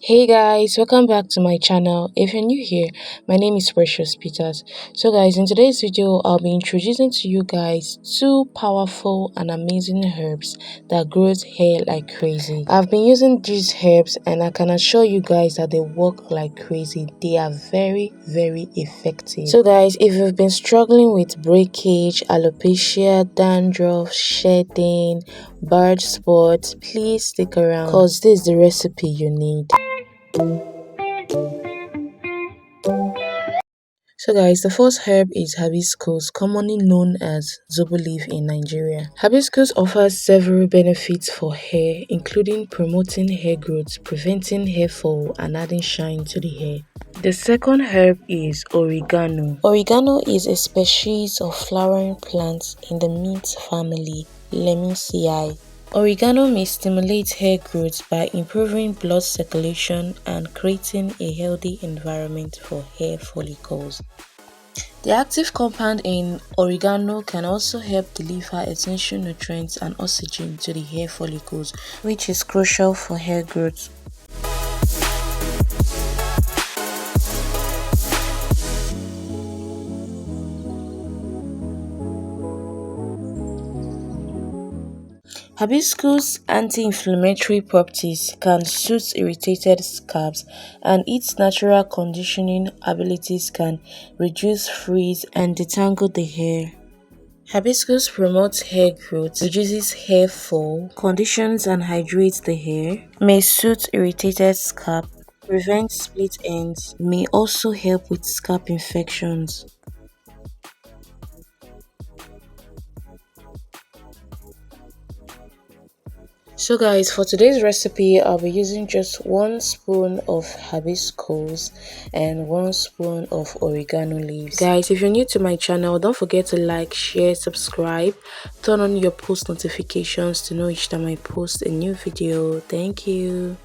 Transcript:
Hey guys, welcome back to my channel. If you're new here, my name is Precious Peters. So guys, in today's video, I'll be introducing to you guys two powerful and amazing herbs that grows hair like crazy. I've been using these herbs and I can assure you guys that they work like crazy. They are very effective. So guys, if you've been struggling with breakage, alopecia, dandruff, shedding, bald spots, please stick around because this is the recipe you need. So guys, the first herb is hibiscus, commonly known as zobo leaf in Nigeria. Hibiscus offers several benefits for hair, including promoting hair growth, preventing hair fall, and adding shine to the hair. The second herb is oregano. Oregano is a species of flowering plant in the mint family, Lamiaceae. Oregano may stimulate hair growth by improving blood circulation and creating a healthy environment for hair follicles. The active compound in oregano can also help deliver essential nutrients and oxygen to the hair follicles, which is crucial for hair growth. Hibiscus' anti-inflammatory properties can soothe irritated scalps, and its natural conditioning abilities can reduce frizz and detangle the hair. Hibiscus promotes hair growth, reduces hair fall, conditions and hydrates the hair, may soothe irritated scalp, prevent split ends, may also help with scalp infections. So guys, for today's recipe, I'll be using just 1 spoon of hibiscus and 1 spoon of oregano leaves. Guys, if you're new to my channel, don't forget to like, share, subscribe, turn on your post notifications to know each time I post a new video. Thank you.